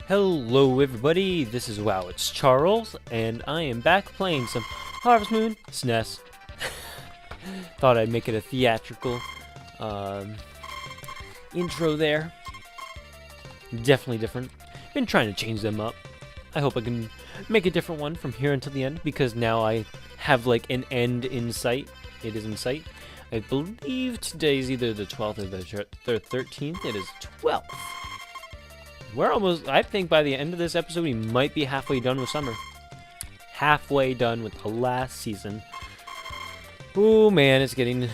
Hello everybody, this is WowItsCharles, and I am back playing some Harvest Moon SNES. Thought I'd make it a theatrical intro there. Definitely different. Been trying to change them up. I hope I can make a different one from here until the end, because now I have like an end in sight. It is in sight. I believe today's either the 12th or the 13th. It is 12th. We're almost, I think by the end of this episode, we might be halfway done with summer. Halfway done with the last season. Ooh, man, it's getting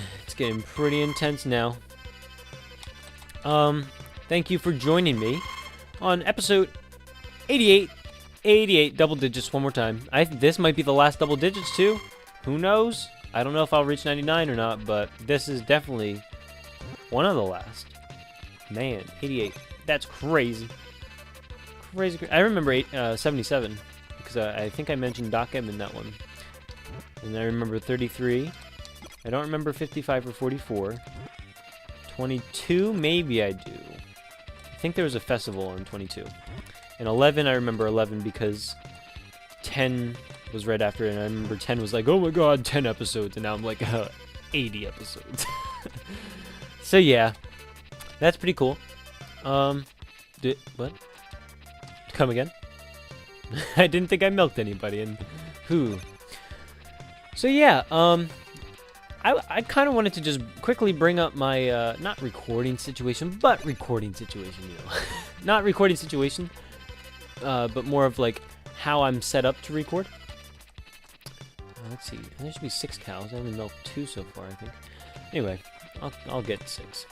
pretty intense now. Thank you for joining me on episode 88. 88, double digits one more time. This might be the last double digits too. Who knows? I don't know if I'll reach 99 or not, but this is definitely one of the last. Man, 88. That's crazy. Crazy. I remember 77 because I think I mentioned Doc M in that one. And I remember 33. I don't remember 55 or 44. 22, maybe I do. I think there was a festival on 22. And 11, I remember 11 because 10 was right after it, and I remember 10 was like, oh my god, 10 episodes, and now I'm like, 80 episodes. So yeah, that's pretty cool. What? Come again? I didn't think I milked anybody, and who? So yeah, I kind of wanted to just quickly bring up my, not recording situation, but recording situation, you know. Not recording situation, but more of like how I'm set up to record. Let's see, there should be 6 cows. I only milked 2 so far, I think. Anyway, I'll get 6.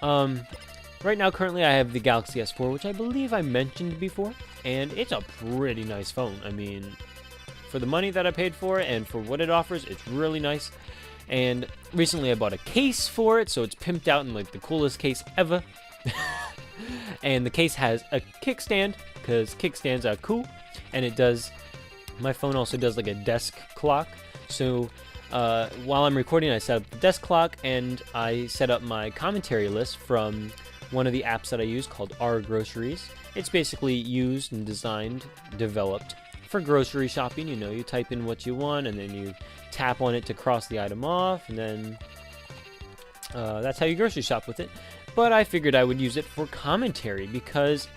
Right now, currently, I have the Galaxy S4, which I believe I mentioned before, and it's a pretty nice phone. I mean, for the money that I paid for it and for what it offers, it's really nice. And recently, I bought a case for it, so it's pimped out in like the coolest case ever. And the case has a kickstand, because kickstands are cool, and it does. My phone also does like a desk clock, so while I'm recording, I set up the desk clock, and I set up my commentary list from one of the apps that I use called R Groceries. It's basically used and designed, developed for grocery shopping. You know, you type in what you want, and then you tap on it to cross the item off, and then that's how you grocery shop with it. But I figured I would use it for commentary because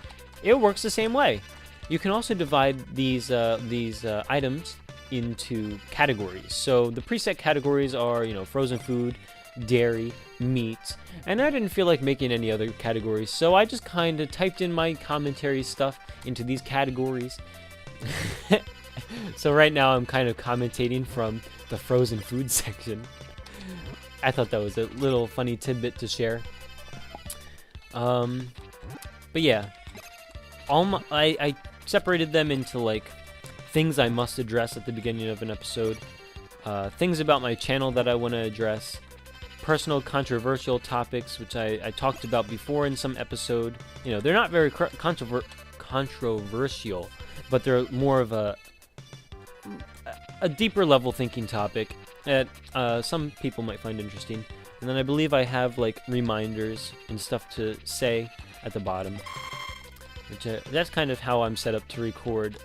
it works the same way. You can also divide these items into categories. So the preset categories are, you know, frozen food, dairy, meat, and I didn't feel like making any other categories, so I just kind of typed in my commentary stuff into these categories. So right now I'm kind of commentating from the frozen food section. I thought that was a little funny tidbit to share. But yeah, I separated them into like things I must address at the beginning of an episode, things about my channel that I want to address, personal controversial topics which I talked about before in some episode. You know, they're not very controversial, but they're more of a deeper level thinking topic that some people might find interesting. And then I believe I have like reminders and stuff to say at the bottom. Which, that's kind of how I'm set up to record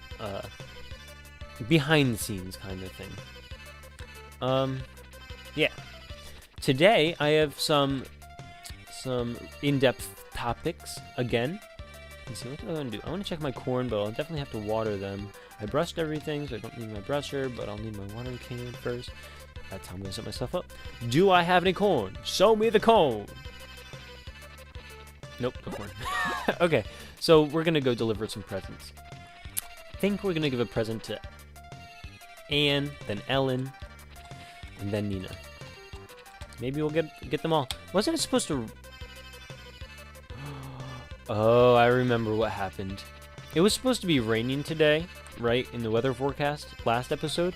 behind the scenes kind of thing. Yeah. Today I have some in-depth topics again. Let's see, what do I want to do? I want to check my corn, but I'll definitely have to water them. I brushed everything, so I don't need my brusher, but I'll need my watering can first. That's how I'm going to set myself up. Do I have any corn? Show me the corn! Nope, no corn. Okay, so we're going to go deliver some presents. I think we're going to give a present to Anne, then Ellen, and then Nina. Maybe we'll get them all. Wasn't it supposed to... Oh, I remember what happened. It was supposed to be raining today, right, in the weather forecast last episode.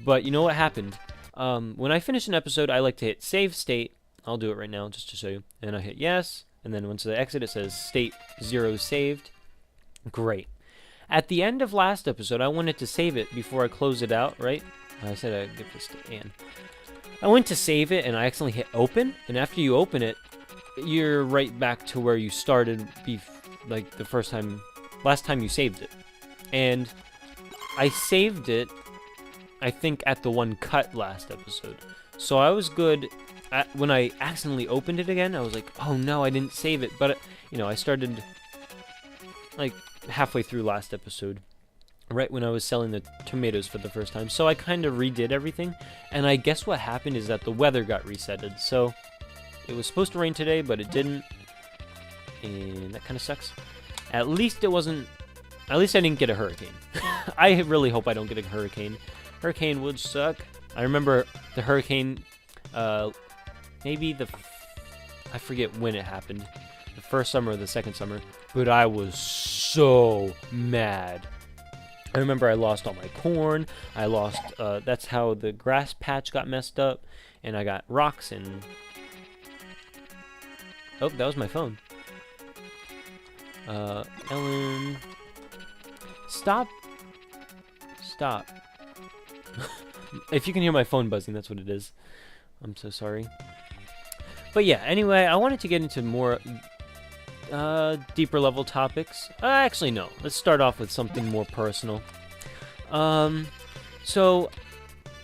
But you know what happened? When I finish an episode, I like to hit save state. I'll do it right now just to show you. And I hit yes. And then once I exit, it says state 0 saved. Great. At the end of last episode, I wanted to save it before I close it out, right? I said I'd give this to Anne. I went to save it, and I accidentally hit open. And after you open it, you're right back to where you started, like the last time you saved it. And I saved it, I think, at the one cut last episode. So I was good. When I accidentally opened it again, I was like, oh no, I didn't save it. But, I started like halfway through last episode, right when I was selling the tomatoes for the first time. So I kind of redid everything. And I guess what happened is that the weather got resetted. So it was supposed to rain today, but it didn't. And that kind of sucks. At least I didn't get a hurricane. I really hope I don't get a hurricane. Hurricane would suck. I remember the hurricane, maybe I forget when it happened. The first summer or the second summer. But I was so mad. I remember I lost all my corn. I lost, that's how the grass patch got messed up. And I got rocks and... Oh, that was my phone. Ellen... Stop. If you can hear my phone buzzing, that's what it is. I'm so sorry. But yeah, anyway, I wanted to get into more deeper level topics. Actually, no. Let's start off with something more personal. So,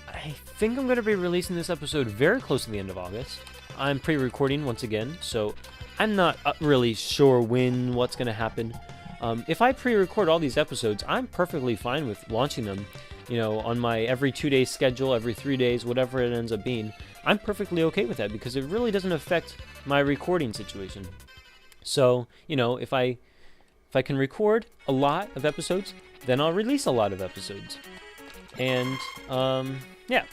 I think I'm going to be releasing this episode very close to the end of August. I'm pre-recording once again, so I'm not really sure what's going to happen. If I pre-record all these episodes, I'm perfectly fine with launching them, on my every 2-day schedule, every 3 days, whatever it ends up being. I'm perfectly okay with that because it really doesn't affect my recording situation. So, if I can record a lot of episodes, then I'll release a lot of episodes. And, yeah,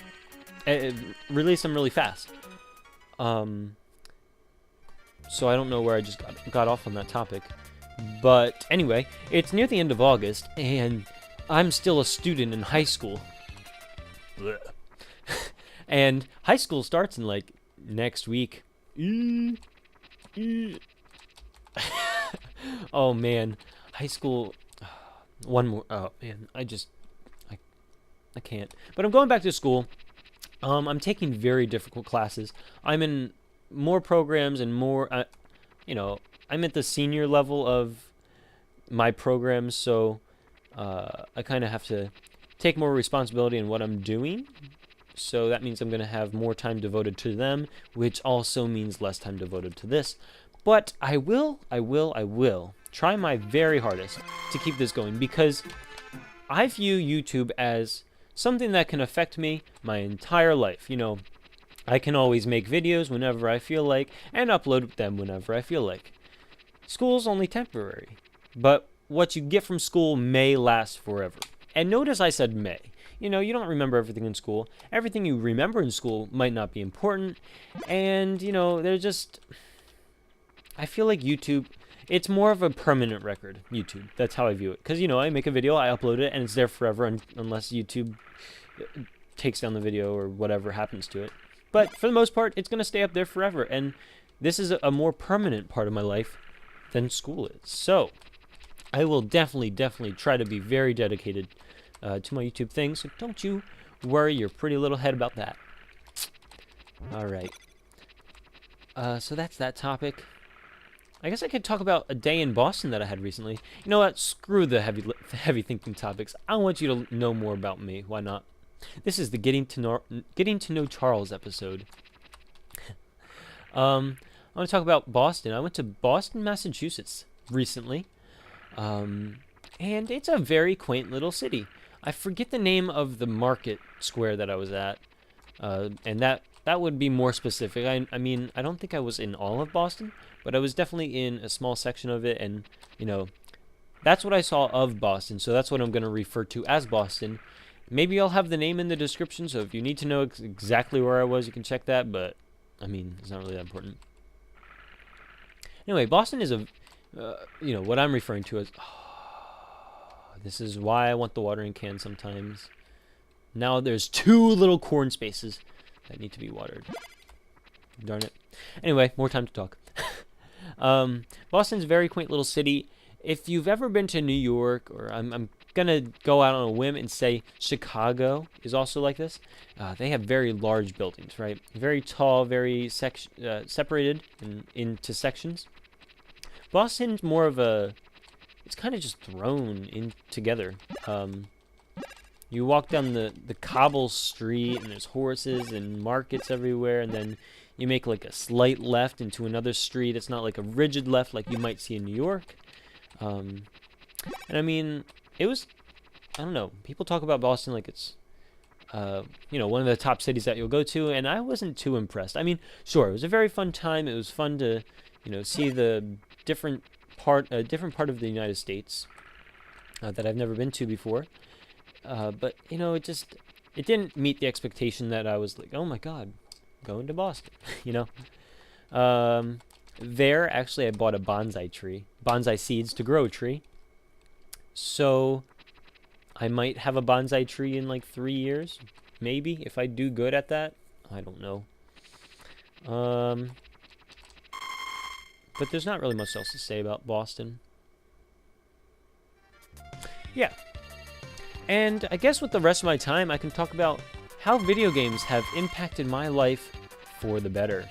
release them really fast. So I don't know where I just got off on that topic. But anyway, it's near the end of August, and I'm still a student in high school. And high school starts in, like, next week. Oh, man. High school... One more... Oh, man. I can't. But I'm going back to school. I'm taking very difficult classes. I'm in more programs and more... I'm at the senior level of my programs, so I kind of have to take more responsibility in what I'm doing. So that means I'm going to have more time devoted to them, which also means less time devoted to this. But I will try my very hardest to keep this going because I view YouTube as something that can affect me my entire life. I can always make videos whenever I feel like and upload them whenever I feel like. School's only temporary, but what you get from school may last forever. And notice I said may. You don't remember everything in school. Everything you remember in school might not be important. And, they're just... I feel like YouTube, it's more of a permanent record, YouTube. That's how I view it. Because, I make a video, I upload it, and it's there forever unless YouTube takes down the video or whatever happens to it. But for the most part, it's going to stay up there forever. And this is a more permanent part of my life than school is. So I will definitely try to be very dedicated to my YouTube thing. So don't you worry your pretty little head about that. All right. So that's that topic. I guess I could talk about a day in Boston that I had recently. You know what? Screw the heavy thinking topics. I want you to know more about me. Why not? This is the Getting to Know Charles episode. I want to talk about Boston. I went to Boston, Massachusetts recently. And it's a very quaint little city. I forget the name of the market square that I was at. And that would be more specific. I mean, I don't think I was in all of Boston, but I was definitely in a small section of it. And, that's what I saw of Boston. So that's what I'm going to refer to as Boston. Maybe I'll have the name in the description. So if you need to know exactly where I was, you can check that. But, I mean, it's not really that important. Anyway, Boston is what I'm referring to as... this is why I want the watering can sometimes. Now there's 2 little corn spaces that need to be watered. Darn it. Anyway, more time to talk. Boston's a very quaint little city. If you've ever been to New York, or I'm gonna go out on a whim and say Chicago is also like this. They have very large buildings, right? Very tall, very separated into sections. Boston's more of a, it's kind of just thrown in together. You walk down the cobble street, and there's horses and markets everywhere, and then you make like a slight left into another street. It's not like a rigid left like you might see in New York. And I mean, it was, I don't know, people talk about Boston like it's, one of the top cities that you'll go to, and I wasn't too impressed. I mean, sure, it was a very fun time. It was fun to, see the different part of the United States that I've never been to before. But, it didn't meet the expectation that I was like, oh my God, going to Boston, There, actually, I bought a bonsai seeds to grow a tree. So, I might have a bonsai tree in like 3 years, maybe, if I do good at that. I don't know. But there's not really much else to say about Boston. Yeah. And I guess with the rest of my time, I can talk about how video games have impacted my life for the better.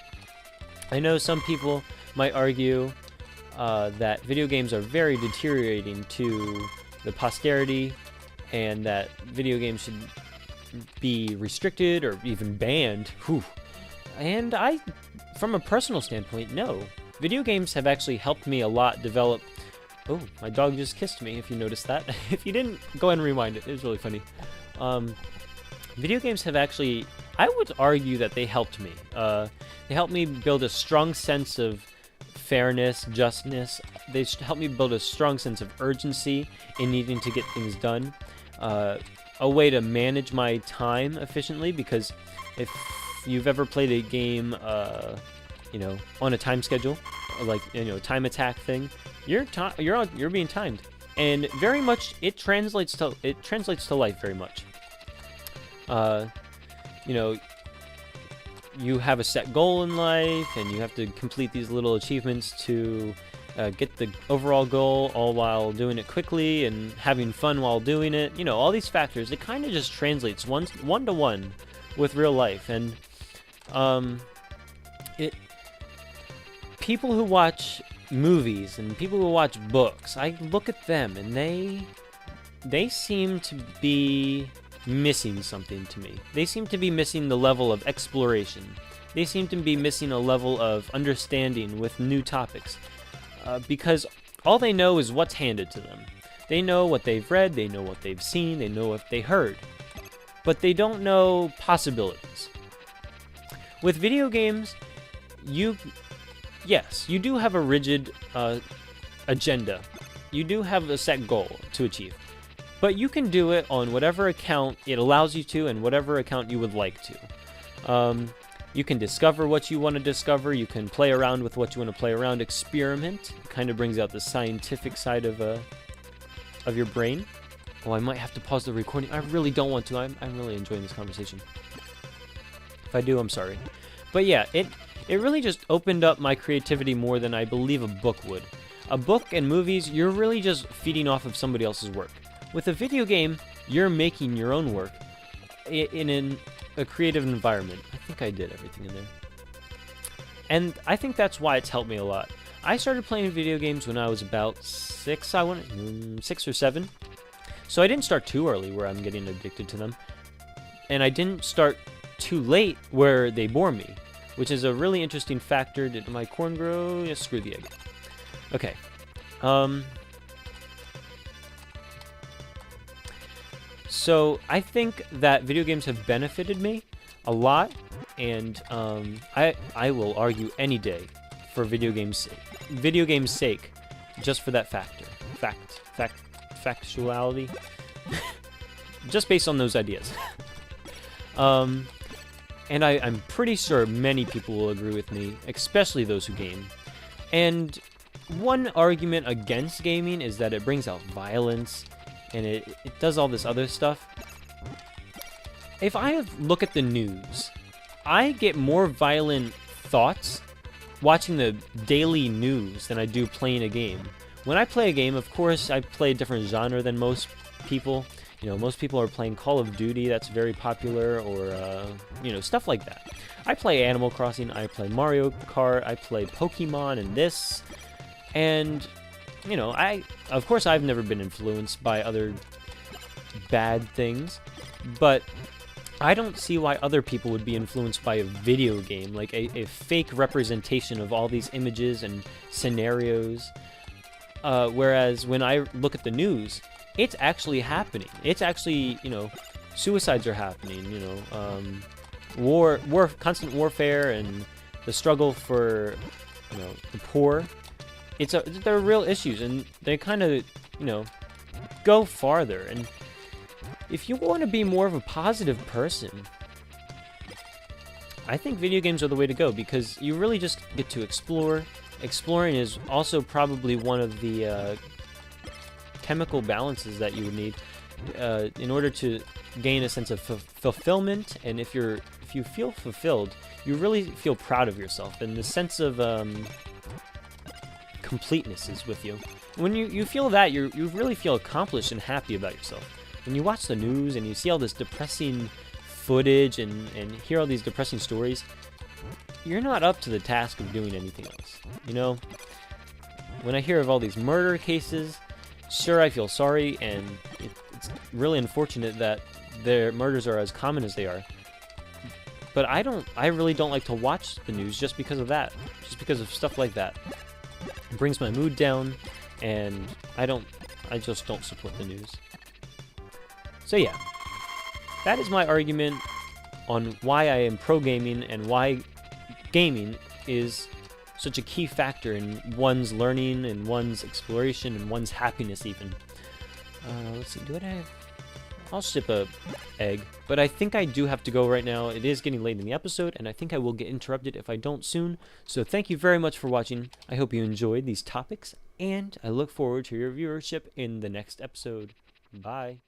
I know some people might argue that video games are very deteriorating to the posterity, and that video games should be restricted or even banned. Whew. And I, from a personal standpoint, no. Video games have actually helped me a lot develop... Oh, my dog just kissed me, if you noticed that. If you didn't, go ahead and rewind it. It was really funny. Video games have actually... I would argue that they helped me. They helped me build a strong sense of fairness, justness. They helped me build a strong sense of urgency in needing to get things done. A way to manage my time efficiently, because if you've ever played a game, on a time schedule, like, time attack thing, you're being timed, and very much it translates to life very much. You have a set goal in life, and you have to complete these little achievements to get the overall goal, all while doing it quickly and having fun while doing it. All these factors, it kind of just translates one-to-one with real life. And people who watch movies and people who watch books, I look at them and they seem to be missing something to me. They seem to be missing the level of exploration. They seem to be missing a level of understanding with new topics, because all they know is what's handed to them. They know what they've read, they know what they've seen, they know what they heard, but they don't know possibilities. With video games, yes, you do have a rigid agenda. You do have a set goal to achieve. But you can do it on whatever account it allows you to, and whatever account you would like to. You can discover what you want to discover. You can play around with what you want to play around. Experiment. It kind of brings out the scientific side of your brain. Oh, I might have to pause the recording. I really don't want to. I'm really enjoying this conversation. If I do, I'm sorry. But yeah, it really just opened up my creativity more than I believe a book would. A book and movies, you're really just feeding off of somebody else's work. With a video game, you're making your own work in a creative environment. I think I did everything in there. And I think that's why it's helped me a lot. I started playing video games when I was about 6 or 7. So I didn't start too early where I'm getting addicted to them. And I didn't start too late where they bore me, which is a really interesting factor. Did my corn grow? Yeah, screw the egg. Okay. So I think that video games have benefited me a lot, and I will argue any day for video games' sake, just for that factuality, just based on those ideas. And I'm pretty sure many people will agree with me, especially those who game. And one argument against gaming is that it brings out violence, and it does all this other stuff. If I look at the news, I get more violent thoughts watching the daily news than I do playing a game. When I play a game, of course, I play a different genre than most people. You know, most people are playing Call of Duty, that's very popular, or, you know, stuff like that. I play Animal Crossing, I play Mario Kart, I play Pokemon and this, and, you know, of course I've never been influenced by other bad things, but I don't see why other people would be influenced by a video game, like a fake representation of all these images and scenarios, whereas when I look at the news, it's actually happening. It's actually, you know, suicides are happening, you know, constant warfare and the struggle for, you know, the poor. They're real issues, and they kind of, you know, go farther. And if you want to be more of a positive person, I think video games are the way to go, because you really just get to explore. Exploring is also probably one of the chemical balances that you would need in order to gain a sense of fulfillment. And if you feel fulfilled, you really feel proud of yourself, and the sense of completeness is with you. When you feel that, you really feel accomplished and happy about yourself. When you watch the news and you see all this depressing footage and hear all these depressing stories, you're not up to the task of doing anything else. You know, when I hear of all these murder cases, sure, I feel sorry, and it's really unfortunate that their murders are as common as they are. But I really don't like to watch the news just because of that, just because of stuff like that. It brings my mood down, and I just don't support the news. So yeah, that is my argument on why I am pro gaming and why gaming is such a key factor in one's learning and one's exploration and one's happiness even. Let's see, I'll ship a egg, but I think I do have to go right now. It is getting late in the episode, and I think I will get interrupted if I don't soon. So thank you very much for watching. I hope you enjoyed these topics, and I look forward to your viewership in the next episode. Bye.